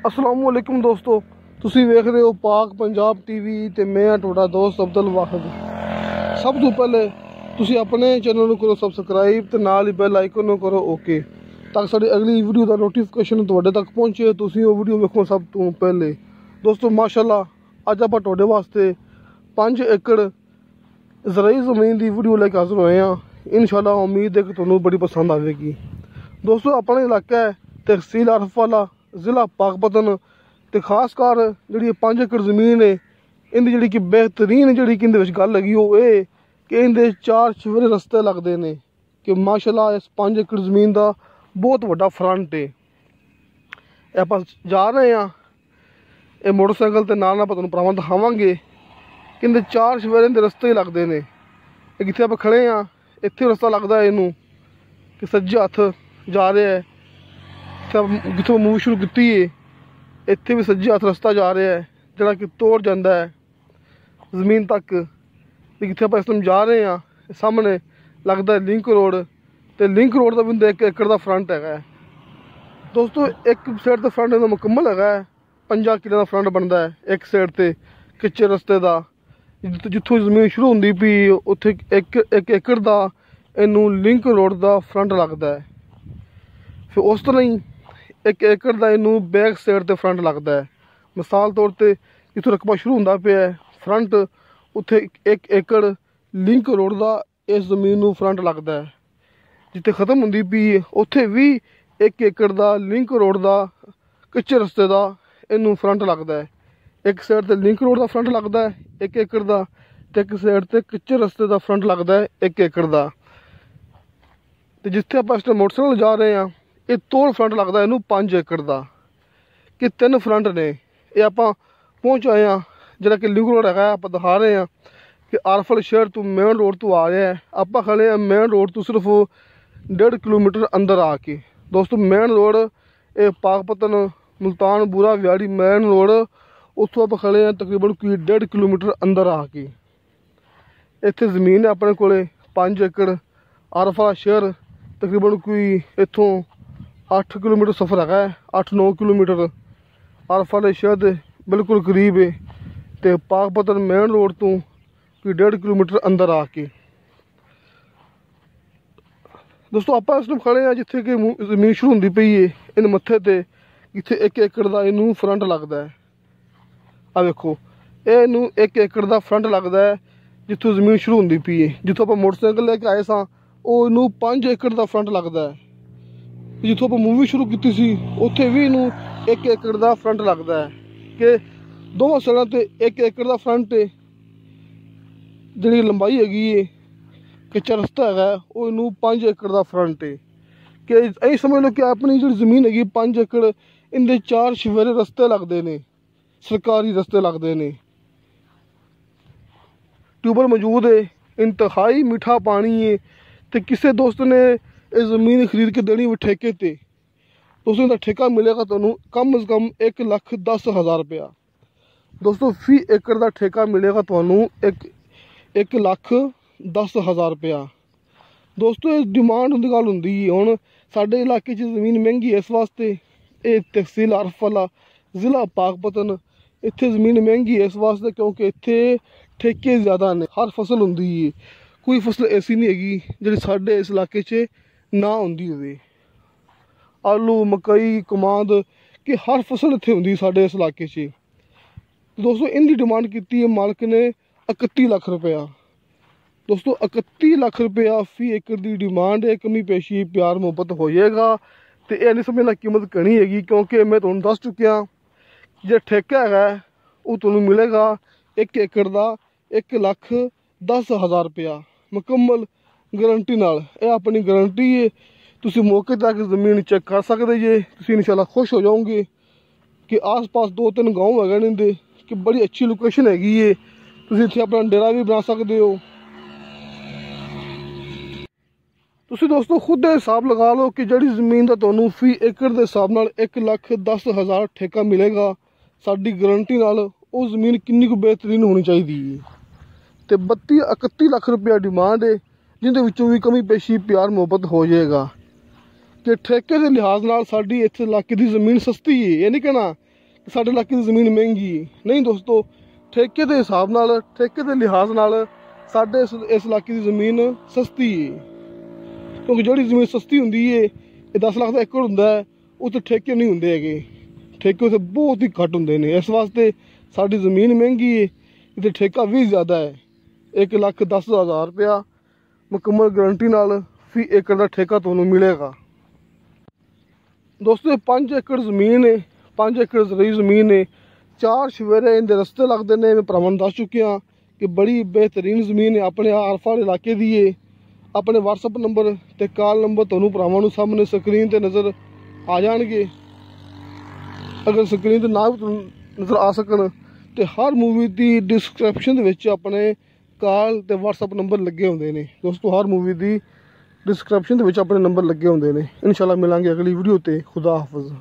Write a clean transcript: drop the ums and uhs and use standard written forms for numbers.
अस्सलाम वालेकुम दोस्तों, ਤੁਸੀਂ ਵੇਖ ਰਹੇ ਹੋ ਪਾਕ ਪੰਜਾਬ ਟੀਵੀ ਤੇ ਮੈਂ ਹਾਂ ਤੁਹਾਡਾ ਦੋਸਤ ਅਬਦੁਲ ਵਾਹਿਦ। ਸਭ ਤੋਂ ਪਹਿਲੇ ਤੁਸੀਂ ਆਪਣੇ ਚੈਨਲ ਨੂੰ ਕਰੋ ਸਬਸਕ੍ਰਾਈਬ ਤੇ ਨਾਲ ਹੀ ਬੈਲ ਆਈਕਨ ਨੂੰ ਕਰੋ ਓਕੇ, ਤਾਂ ਸਾਡੀ ਅਗਲੀ ਵੀਡੀਓ ਦਾ ਨੋਟੀਫਿਕੇਸ਼ਨ ਤੁਹਾਡੇ ਤੱਕ ਪਹੁੰਚੇ। ਤੁਸੀਂ ਉਹ ਵੀਡੀਓ ਵੇਖੋ ਸਭ ਤੋਂ ਪਹਿਲੇ। ਦੋਸਤੋ ਮਾਸ਼ਾਅੱਲਾ ਅੱਜ ਆਪਾਂ ਤੁਹਾਡੇ ਵਾਸਤੇ 5 ਏਕੜ ਜ਼ਰਾਈ ਜ਼ਮੀਨ ਦੀ ਵੀਡੀਓ ਲੈ ਕੇ ਹਾਜ਼ਰ ਹੋਏ ਹਾਂ। ਇਨਸ਼ਾਅੱਲਾ ਉਮੀਦ ਹੈ ਕਿ ਤੁਹਾਨੂੰ ਬੜੀ ਪਸੰਦ ਆਵੇਗੀ। ਦੋਸਤੋ ਆਪਣਾ ਇਲਾਕਾ ਹੈ ਤਹਿਸੀਲ ਆਰਫ ਵਾਲਾ, ਜ਼ਿਲ੍ਹਾ ਪਾਕਪਤਨ ਤੇ ਖਾਸ ਕਰ ਜਿਹੜੀ 5 ਏਕੜ ਜ਼ਮੀਨ ਹੈ ਇਹਦੀ ਜਿਹੜੀ ਕਿ ਬਿਹਤਰੀਨ ਜਿਹੜੀ ਕਿ ਇਹਦੇ ਵਿੱਚ ਗੱਲ ਹੈਗੀ ਉਹ ਇਹ ਕਿ ਇਹਦੇ 4 ਚੁਫੇਰੇ ਰਸਤੇ ਲੱਗਦੇ ਨੇ ਕਿ ਮਾਸ਼ਾਅੱਲਾ ਇਸ 5 ਏਕੜ ਜ਼ਮੀਨ ਦਾ ਬਹੁਤ ਵੱਡਾ ਫਰੰਟ ਹੈ। ਇਹ ਆਪਾਂ ਜਾ ਰਹੇ ਹਾਂ, ਇਹ ਮੋਟਰਸਾਈਕਲ ਤੇ ਨਾਲ ਆਪਾਂ ਤੁਹਾਨੂੰ ਭਰਾਵਾਂ ਦਿਖਾਵਾਂਗੇ ਕਿ ਇਹਦੇ 4 ਚੁਫੇਰੇ ਦੇ ਰਸਤੇ ਹੀ ਲੱਗਦੇ ਨੇ। ਇਹ ਜਿੱਥੇ ਆਪਾਂ ਖੜੇ ਹਾਂ ਇੱਥੇ ਰਸਤਾ ਲੱਗਦਾ ਹੈ ਇਹਨੂੰ ਕਿ ਸੱਜੇ ਹੱਥ ਜਾ ਰਿਹਾ ਹੈ। ਜਿੱਥੋਂ ਮੂਵ ਸ਼ੁਰੂ ਕੀਤੀ ਹੈ ਇੱਥੇ ਵੀ ਸੱਜੇ ਹੱਥ ਰਸਤਾ ਜਾ ਰਿਹਾ ਹੈ ਜਿਹੜਾ ਕਿ ਤੋੜ ਜਾਂਦਾ ਹੈ ਜ਼ਮੀਨ ਤੱਕ। ਤੇ ਜਿੱਥੇ ਆਪਾਂ ਇਸ ਟਾਈਮ ਜਾ ਰਹੇ ਹਾਂ ਸਾਹਮਣੇ ਲੱਗਦਾ ਹੈ ਲਿੰਕ ਰੋਡ, ਤੇ ਲਿੰਕ ਰੋਡ ਦਾ ਵੀ 1 ਏਕੜ ਦਾ ਫਰੰਟ ਹੈਗਾ। ਦੋਸਤੋ ਇੱਕ ਸਾਈਡ ਤੇ ਫਰੰਟ ਇਹਦਾ ਮੁਕੰਮਲ ਹੈਗਾ, 5 ਕਿੱਲੇ ਦਾ ਫਰੰਟ ਬਣਦਾ ਹੈ ਇੱਕ ਸਾਈਡ ਤੇ ਕੱਚੇ ਰਸਤੇ ਦਾ। ਜਿੱਥੋਂ ਜ਼ਮੀਨ ਸ਼ੁਰੂ ਹੁੰਦੀ ਪਈ ਉੱਥੇ 1 ਏਕੜ ਦਾ ਇਹਨੂੰ ਲਿੰਕ ਰੋਡ ਦਾ ਫਰੰਟ ਲੱਗਦਾ ਹੈ। ਫਿਰ ਉਸ ਤਰ੍ਹਾਂ ਹੀ 1 ਏਕੜ ਦਾ ਇਹਨੂੰ ਬੈਕ ਸਾਈਡ ਤੇ ਫਰੰਟ ਲੱਗਦਾ ਹੈ। ਮਿਸਾਲ ਤੌਰ ਤੇ ਜਿੱਥੋਂ ਰਕਬਾ ਸ਼ੁਰੂ ਹੁੰਦਾ ਪਿਆ ਫਰੰਟ ਉੱਥੇ 1 ਏਕੜ ਲਿੰਕ ਰੋਡ ਦਾ ਇਸ ਜ਼ਮੀਨ ਨੂੰ ਫਰੰਟ ਲੱਗਦਾ ਹੈ। ਜਿੱਥੇ ਖ਼ਤਮ ਹੁੰਦੀ ਪਈ ਉੱਥੇ ਵੀ 1 ਏਕੜ ਦਾ ਲਿੰਕ ਰੋਡ ਦਾ ਕੱਚੇ ਰਸਤੇ ਦਾ ਇਹਨੂੰ ਫਰੰਟ ਲੱਗਦਾ ਹੈ। ਇੱਕ ਸਾਈਡ ਤੇ ਲਿੰਕ ਰੋਡ ਦਾ ਫਰੰਟ ਲੱਗਦਾ ਹੈ 1 ਏਕੜ ਦਾ, ਤੇ ਇੱਕ ਸਾਈਡ ਤੇ ਕੱਚੇ ਰਸਤੇ ਦਾ ਫਰੰਟ ਲੱਗਦਾ ਹੈ 1 ਏਕੜ ਦਾ। ਤੇ ਜਿੱਥੇ ਆਪਾਂ ਇਸ ਟਾਈਮ ਮੋਟਰਸਾਈਕਲ ਜਾ ਰਹੇ ਹਾਂ ਇਹ ਤੋੜ ਫਰੰਟ ਲੱਗਦਾ ਇਹਨੂੰ 5 ਏਕੜ ਦਾ, ਕਿ 3 ਫਰੰਟ ਨੇ। ਇਹ ਆਪਾਂ ਪਹੁੰਚ ਆਏ ਹਾਂ ਜਿਹੜਾ ਕਿ ਲਿੰਕ ਰੋਡ ਹੈਗਾ। ਆਪਾਂ ਦਿਖਾ ਰਹੇ ਹਾਂ ਕਿ ਆਰਫਲ ਸ਼ਹਿਰ ਤੋਂ ਮੇਨ ਰੋਡ ਤੋਂ ਆ ਰਿਹਾ ਹੈ। ਆਪਾਂ ਖੜੇ ਹਾਂ ਮੇਨ ਰੋਡ ਤੋਂ ਸਿਰਫ 1.5 ਕਿਲੋਮੀਟਰ ਅੰਦਰ ਆ ਕੇ। ਦੋਸਤੋ ਮੇਨ ਰੋਡ ਇਹ ਪਾਕਪਤਨ ਮੁਲਤਾਨ ਬੂਰਾ ਵਿਆੜੀ ਮੇਨ ਰੋਡ, ਉੱਥੋਂ ਆਪਾਂ ਖੜੇ ਹਾਂ ਤਕਰੀਬਨ ਕੋਈ 1.5 ਕਿਲੋਮੀਟਰ ਅੰਦਰ ਆ ਕੇ। ਇੱਥੇ ਜ਼ਮੀਨ ਹੈ ਆਪਣੇ ਕੋਲ 5 ਏਕੜ। ਆਰਫਾ ਸ਼ਹਿਰ ਤਕਰੀਬਨ ਕੋਈ ਇੱਥੋਂ 8 ਕਿਲੋਮੀਟਰ ਸਫ਼ਰ ਹੈਗਾ, 8-9 ਕਿਲੋਮੀਟਰ ਆਰਫਾ ਦੇ ਸ਼ਹਿਰ ਦੇ ਬਿਲਕੁਲ ਕਰੀਬ ਹੈ। ਤੇ ਪਾਕਪਤਨ ਮੇਨ ਰੋਡ ਤੋਂ ਕੋਈ 1.5 ਕਿਲੋਮੀਟਰ ਅੰਦਰ ਆ ਕੇ। ਦੋਸਤੋ ਆਪਾਂ ਇਸ ਨੂੰ ਖੜੇ ਹਾਂ ਜਿੱਥੇ ਕਿ ਜ਼ਮੀਨ ਸ਼ੁਰੂ ਹੁੰਦੀ ਪਈ ਹੈ ਇਹਦੇ ਮੱਥੇ ਤੇ, ਜਿੱਥੇ 1 ਏਕੜ ਦਾ ਇਹਨੂੰ ਫਰੰਟ ਲੱਗਦਾ ਹੈ। ਆ ਵੇਖੋ ਇਹਨੂੰ 1 ਏਕੜ ਦਾ ਫਰੰਟ ਲੱਗਦਾ ਹੈ ਜਿੱਥੋਂ ਜ਼ਮੀਨ ਸ਼ੁਰੂ ਹੁੰਦੀ ਪਈ ਹੈ। ਜਿੱਥੋਂ ਆਪਾਂ ਮੋਟਰਸਾਈਕਲ ਲੈ ਕੇ ਆਏ ਸਾਂ ਉਹ ਇਹਨੂੰ 5 ਏਕੜ ਦਾ ਫਰੰਟ ਲੱਗਦਾ ਹੈ। ਜਿੱਥੋਂ ਆਪਾਂ ਮੂਵੀ ਸ਼ੁਰੂ ਕੀਤੀ ਸੀ ਉੱਥੇ ਵੀ ਇਹਨੂੰ 1 ਏਕੜ ਦਾ ਫਰੰਟ ਲੱਗਦਾ ਹੈ ਕਿ ਦੋਵਾਂ ਸਾਈਡਾਂ ਤੇ 1 ਏਕੜ ਦਾ ਫਰੰਟ ਹੈ। ਜਿਹੜੀ ਲੰਬਾਈ ਹੈਗੀ ਹੈ ਕੱਚਾ ਰਸਤਾ ਹੈਗਾ ਉਹ ਇਹਨੂੰ 5 ਏਕੜ ਦਾ ਫਰੰਟ ਹੈ। ਕਿ ਇਹ ਸਮਝ ਲਓ ਕਿ ਆਪਣੀ ਜਿਹੜੀ ਜ਼ਮੀਨ ਹੈਗੀ 5 ਏਕੜ ਇਹਦੇ 4 ਚੁਫੇਰੇ ਰਸਤੇ ਲੱਗਦੇ ਨੇ, ਸਰਕਾਰੀ ਰਸਤੇ ਲੱਗਦੇ ਨੇ। ਟਿਊਬਲ ਮੌਜੂਦ ਹੈ, ਇੰਤਹਾਈ ਮਿੱਠਾ ਪਾਣੀ ਹੈ। ਤੇ ਕਿਸੇ ਦੋਸਤ ਨੇ ਇਹ ਜ਼ਮੀਨ ਖਰੀਦ ਕੇ ਦੇਣੀ ਵੀ ਠੇਕੇ ਤੇ, ਦੋਸਤੋ ਦਾ ਠੇਕਾ ਮਿਲੇਗਾ ਤੁਹਾਨੂੰ ਕਮ ਅਜ਼ ਕਮ 1,10,000 ਰੁਪਇਆ। ਦੋਸਤੋ ਫੀ ਏਕੜ ਦਾ ਠੇਕਾ ਮਿਲੇਗਾ ਤੁਹਾਨੂੰ 1,10,000 ਰੁਪਇਆ। ਦੋਸਤੋ ਇਹ ਡਿਮਾਂਡ ਦੀ ਗੱਲ ਹੁੰਦੀ ਹੈ। ਹੁਣ ਸਾਡੇ ਇਲਾਕੇ 'ਚ ਜ਼ਮੀਨ ਮਹਿੰਗੀ ਹੈ ਇਸ ਵਾਸਤੇ। ਇਹ ਤਹਿਸੀਲ ਆਰਫ ਵਾਲਾ, ਜ਼ਿਲ੍ਹਾ ਪਾਕਪਤਨ, ਇੱਥੇ ਜ਼ਮੀਨ ਮਹਿੰਗੀ ਹੈ ਇਸ ਵਾਸਤੇ ਕਿਉਂਕਿ ਇੱਥੇ ਠੇਕੇ ਜ਼ਿਆਦਾ ਨੇ। ਹਰ ਫਸਲ ਹੁੰਦੀ ਹੈ, ਕੋਈ ਫਸਲ ਐਸੀ ਨਹੀਂ ਹੈਗੀ ਜਿਹੜੀ ਸਾਡੇ ਇਸ ਇਲਾਕੇ 'ਚ ਨਾ ਹੁੰਦੀ ਹੋਵੇ। ਆਲੂ, ਮਕਈ, ਕਮਾਦ, ਕਿ ਹਰ ਫਸਲ ਇੱਥੇ ਹੁੰਦੀ ਸਾਡੇ ਇਸ ਇਲਾਕੇ 'ਚ। ਦੋਸਤੋ ਇਹਦੀ ਡਿਮਾਂਡ ਕੀਤੀ ਹੈ ਮਾਲਕ ਨੇ 31 ਲੱਖ ਰੁਪਇਆ। ਦੋਸਤੋ 31 ਲੱਖ ਰੁਪਇਆ ਫੀ ਏਕੜ ਦੀ ਡਿਮਾਂਡ ਹੈ। ਕਮੀ ਪੇਸ਼ੀ ਪਿਆਰ ਮੁਹੱਬਤ ਹੋ ਜਾਏਗਾ। ਤੇ ਇਹ ਨਹੀਂ ਸਮਝਣਾ ਕੀਮਤ ਘਣੀ ਹੈਗੀ ਕਿਉਂਕਿ ਮੈਂ ਤੁਹਾਨੂੰ ਦੱਸ ਚੁੱਕਿਆ ਜੇ ਠੇਕਾ ਹੈਗਾ ਉਹ ਤੁਹਾਨੂੰ ਮਿਲੇਗਾ 1 ਏਕੜ ਦਾ 1,10,000 ਰੁਪਇਆ ਮੁਕੰਮਲ ਗਰੰਟੀ ਨਾਲ। ਇਹ ਆਪਣੀ ਗਰੰਟੀ ਹੈ। ਤੁਸੀਂ ਮੌਕੇ ਤੱਕ ਜ਼ਮੀਨ ਚੈੱਕ ਕਰ ਸਕਦੇ ਜੇ। ਤੁਸੀਂ ਇਨਸ਼ਾਅੱਲਾ ਖੁਸ਼ ਹੋ ਜਾਓਗੇ ਕਿ ਆਸ-ਪਾਸ 2-3 ਗਾँव ਹੈਗੇ ਨੇ ਇਹਦੇ, ਕਿ ਬੜੀ ਅੱਛੀ ਲੋਕੇਸ਼ਨ ਹੈਗੀ ਹੈ। ਤੁਸੀਂ ਇੱਥੇ ਆਪਣਾ ਡੇਰਾ ਵੀ ਬਣਾ ਸਕਦੇ ਹੋ। ਤੁਸੀਂ ਦੋਸਤੋ ਖੁਦ ਹਿਸਾਬ ਲਗਾ ਲਓ ਕਿ ਜਿਹੜੀ ਜ਼ਮੀਨ ਦਾ ਤੁਹਾਨੂੰ ਫੀ ਏਕੜ ਦੇ ਹਿਸਾਬ ਨਾਲ 1,10,000 ਠੇਕਾ ਮਿਲੇਗਾ ਸਾਡੀ ਗਰੰਟੀ ਨਾਲ, ਉਹ ਜ਼ਮੀਨ ਕਿੰਨੀ ਕੁ ਬਿਹਤਰੀਨ ਹੋਣੀ ਚਾਹੀਦੀ ਹੈ। ਤੇ 31 ਲੱਖ ਰੁਪਇਆ ਡਿਮਾਂਡ ਹੈ ਜਿਹਦੇ ਵਿੱਚੋਂ ਵੀ ਕਮੀ ਪੇਸ਼ੀ ਪਿਆਰ ਮੁਹੱਬਤ ਹੋ ਜਾਏਗਾ। कि ठेके के लिहाज नाल साडी इत्थे इलाके दी ज़मीन सस्ती है, ये नहीं कहना ਸਾਡੇ ਇਲਾਕੇ ਦੀ ਜ਼ਮੀਨ ਮਹਿੰਗੀ ਹੈ। ਨਹੀਂ ਦੋਸਤੋ, ਠੇਕੇ ਦੇ ਹਿਸਾਬ ਨਾਲ, ਠੇਕੇ ਦੇ ਲਿਹਾਜ਼ ਨਾਲ ਸਾਡੇ ਇਸ ਇਲਾਕੇ ਦੀ ਜ਼ਮੀਨ ਸਸਤੀ ਹੈ। ਕਿਉਂਕਿ ਜਿਹੜੀ ਜ਼ਮੀਨ ਸਸਤੀ ਹੁੰਦੀ ਹੈ, ਇਹ 10 ਲੱਖ ਦਾ ਏਕੜ ਹੁੰਦਾ ਹੈ, ਉੱਥੇ ਠੇਕੇ ਨਹੀਂ ਹੁੰਦੇ ਹੈਗੇ। ਠੇਕੇ ਉੱਥੇ ਬਹੁਤ ਹੀ ਘੱਟ ਹੁੰਦੇ ਨੇ। ਇਸ ਵਾਸਤੇ ਸਾਡੀ ਜ਼ਮੀਨ ਮਹਿੰਗੀ ਹੈ, ਇੱਥੇ ਠੇਕਾ ਵੀ ਜ਼ਿਆਦਾ ਹੈ। 1,10,000 ਰੁਪਇਆ ਮੁਕੰਮਲ ਗਰੰਟੀ ਨਾਲ ਫੀ ਏਕੜ ਦਾ ਠੇਕਾ ਤੁਹਾਨੂੰ ਮਿਲੇਗਾ। ਦੋਸਤੋ, ਇਹ 5 ਏਕੜ ਜ਼ਮੀਨ ਹੈ, 5 ਏਕੜ ਜ਼ਰੂਰੀ ਜ਼ਮੀਨ ਹੈ। 4 ਸ਼ਵੇਰੇ ਇਹਦੇ ਰਸਤੇ ਲੱਗਦੇ ਨੇ। ਮੈਂ ਭਰਾਵਾਂ ਨੂੰ ਦੱਸ ਚੁੱਕਿਆ ਕਿ ਬੜੀ ਬਿਹਤਰੀਨ ਜ਼ਮੀਨ ਹੈ, ਆਪਣੇ ਆਰ-ਪਾਰ ਇਲਾਕੇ ਦੀ ਹੈ। ਆਪਣੇ WhatsApp ਨੰਬਰ ਤੇ ਕਾਲ ਨੰਬਰ ਤੁਹਾਨੂੰ ਭਰਾਵਾਂ ਨੂੰ ਸਾਹਮਣੇ ਸਕਰੀਨ ਤੇ ਨਜ਼ਰ ਆ ਜਾਣਗੇ। ਅਗਰ ਸਕਰੀਨ ਤੇ ਨਾ ਵੀ ਨਜ਼ਰ ਆ ਸਕਣ ਤੇ ਹਰ ਮੂਵੀ ਦੀ ਡਿਸਕ੍ਰਿਪਸ਼ਨ ਦੇ ਵਿੱਚ ਆਪਣੇ ਕਾਲ ਤੇ WhatsApp ਨੰਬਰ ਲੱਗੇ ਹੁੰਦੇ ਨੇ। ਦੋਸਤੋ, ਹਰ ਮੂਵੀ ਦੀ ਡਿਸਕ੍ਰਿਪਸ਼ਨ ਦੇ ਵਿੱਚ ਆਪਣੇ ਨੰਬਰ ਲੱਗੇ ਹੁੰਦੇ ਨੇ। ਇਨਸ਼ਾਅੱਲਾ ਮਿਲਾਂਗੇ ਅਗਲੀ ਵੀਡੀਓ ਤੇ। ਖੁਦਾ ਹਾਫਿਜ਼।